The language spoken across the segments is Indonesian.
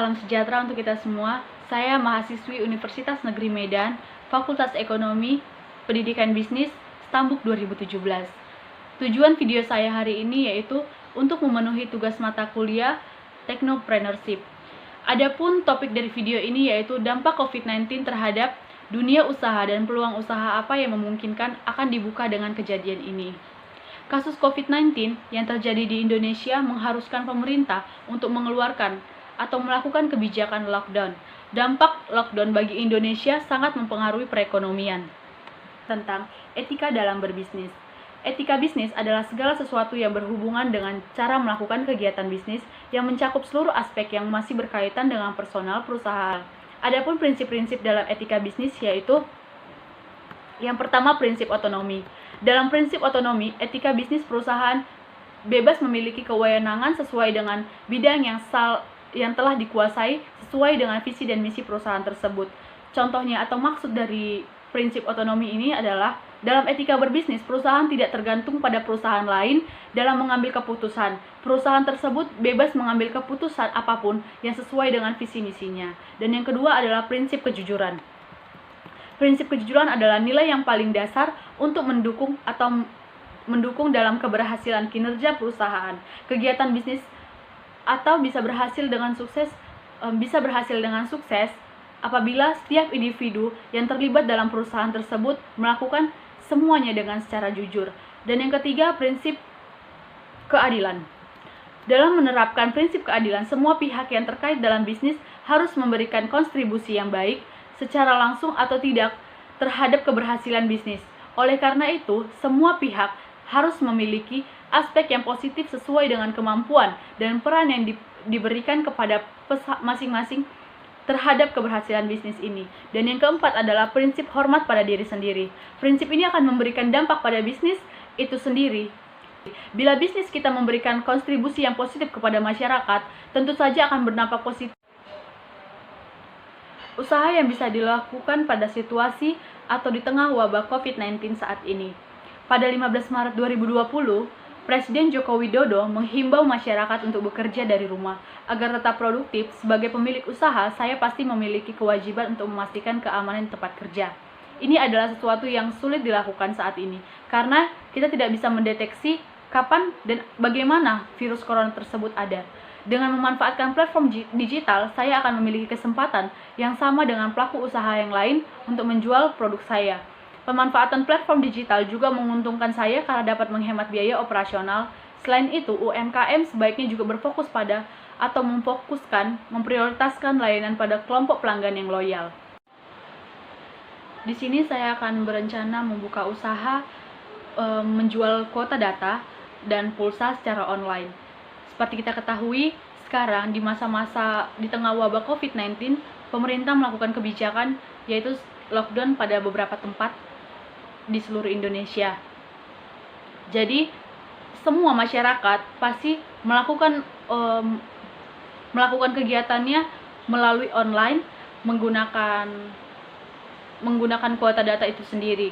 salam sejahtera untuk kita semua. Saya mahasiswi Universitas Negeri Medan, Fakultas Ekonomi, Pendidikan Bisnis, Stambuk 2017. Tujuan video saya hari ini yaitu untuk memenuhi tugas mata kuliah Technopreneurship. Adapun topik dari video ini yaitu dampak COVID-19 terhadap dunia usaha dan peluang usaha apa yang memungkinkan akan dibuka dengan kejadian ini. Kasus COVID-19 yang terjadi di Indonesia mengharuskan pemerintah untuk mengeluarkan atau melakukan kebijakan lockdown. Dampak lockdown bagi Indonesia sangat mempengaruhi perekonomian. Tentang etika dalam berbisnis. Etika bisnis adalah segala sesuatu yang berhubungan dengan cara melakukan kegiatan bisnis yang mencakup seluruh aspek yang masih berkaitan dengan personal perusahaan. Adapun prinsip-prinsip dalam etika bisnis yaitu yang pertama, prinsip otonomi. Dalam prinsip otonomi, etika bisnis perusahaan bebas memiliki kewenangan sesuai dengan bidang yang telah dikuasai sesuai dengan visi dan misi perusahaan tersebut. Contohnya atau maksud dari prinsip otonomi ini adalah dalam etika berbisnis, perusahaan tidak tergantung pada perusahaan lain dalam mengambil keputusan. Perusahaan tersebut bebas mengambil keputusan apapun yang sesuai dengan visi misinya. Dan yang kedua adalah prinsip kejujuran. Prinsip kejujuran adalah nilai yang paling dasar untuk mendukung dalam keberhasilan kinerja perusahaan. Kegiatan bisnis atau bisa berhasil dengan sukses apabila setiap individu yang terlibat dalam perusahaan tersebut melakukan semuanya dengan secara jujur. Dan yang ketiga, prinsip keadilan. Dalam menerapkan prinsip keadilan, semua pihak yang terkait dalam bisnis harus memberikan kontribusi yang baik secara langsung atau tidak terhadap keberhasilan bisnis. Oleh karena itu, semua pihak harus memiliki aspek yang positif sesuai dengan kemampuan dan peran yang diberikan kepada masing-masing terhadap keberhasilan bisnis ini. Dan yang keempat adalah prinsip hormat pada diri sendiri. Prinsip ini akan memberikan dampak pada bisnis itu sendiri. Bila bisnis kita memberikan kontribusi yang positif kepada masyarakat, tentu saja akan berdampak positif. Usaha yang bisa dilakukan pada situasi atau di tengah wabah COVID-19 saat ini. Pada 15 Maret 2020, Presiden Joko Widodo menghimbau masyarakat untuk bekerja dari rumah. Agar tetap produktif, sebagai pemilik usaha, saya pasti memiliki kewajiban untuk memastikan keamanan di tempat kerja. Ini adalah sesuatu yang sulit dilakukan saat ini, karena kita tidak bisa mendeteksi kapan dan bagaimana virus corona tersebut ada. Dengan memanfaatkan platform digital, saya akan memiliki kesempatan yang sama dengan pelaku usaha yang lain untuk menjual produk saya. Pemanfaatan platform digital juga menguntungkan saya karena dapat menghemat biaya operasional. Selain itu, UMKM sebaiknya juga berfokus pada atau memprioritaskan layanan pada kelompok pelanggan yang loyal. Di sini saya akan berencana membuka usaha menjual kuota data dan pulsa secara online. Seperti kita ketahui, sekarang di masa-masa di tengah wabah COVID-19, pemerintah melakukan kebijakan yaitu lockdown pada beberapa tempat di seluruh Indonesia. Jadi semua masyarakat pasti melakukan kegiatannya melalui online menggunakan kuota data itu sendiri.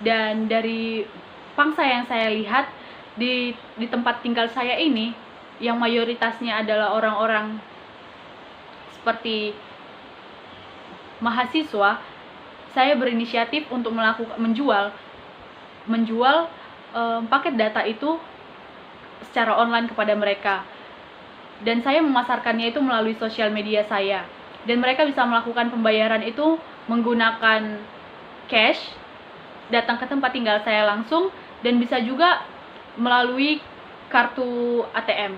Dan dari pangsa yang saya lihat di tempat tinggal saya ini, yang mayoritasnya adalah orang-orang seperti mahasiswa, saya berinisiatif untuk menjual paket data itu secara online kepada mereka. Dan saya memasarkannya itu melalui sosial media saya. Dan mereka bisa melakukan pembayaran itu menggunakan cash, datang ke tempat tinggal saya langsung, dan bisa juga melalui kartu ATM,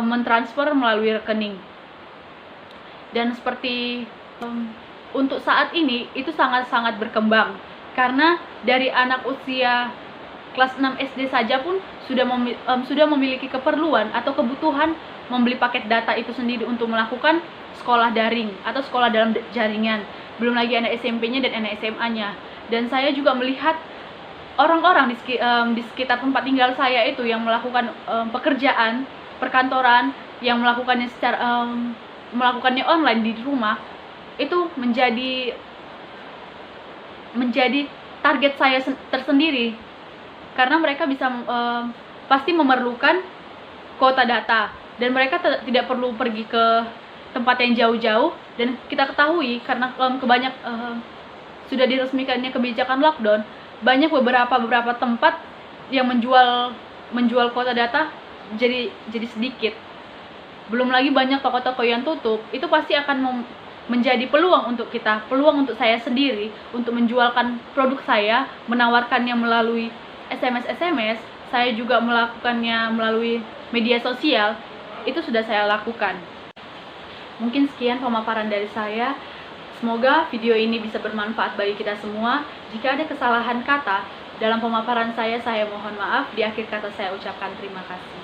mentransfer melalui rekening. Dan seperti untuk saat ini itu sangat-sangat berkembang, karena dari anak usia kelas 6 SD saja pun sudah memiliki keperluan atau kebutuhan membeli paket data itu sendiri untuk melakukan sekolah daring atau sekolah dalam jaringan. Belum lagi anak SMP-nya dan anak SMA-nya. Dan saya juga melihat orang-orang di sekitar tempat tinggal saya itu yang melakukan pekerjaan perkantoran, yang melakukannya online di rumah, itu menjadi target saya tersendiri, karena mereka bisa pasti memerlukan kuota data. dan mereka tidak perlu pergi ke tempat yang jauh-jauh. Dan kita ketahui karena sudah diresmikannya kebijakan lockdown, banyak beberapa tempat yang menjual kuota data jadi sedikit. Belum lagi banyak toko-toko yang tutup. Itu pasti akan menjadi peluang untuk kita, peluang untuk saya sendiri untuk menjualkan produk saya, menawarkannya melalui SMS. Saya juga melakukannya melalui media sosial. Itu sudah saya lakukan. Mungkin sekian pemaparan dari saya. Semoga video ini bisa bermanfaat bagi kita semua. Jika ada kesalahan kata dalam pemaparan saya mohon maaf. Di akhir kata saya ucapkan terima kasih.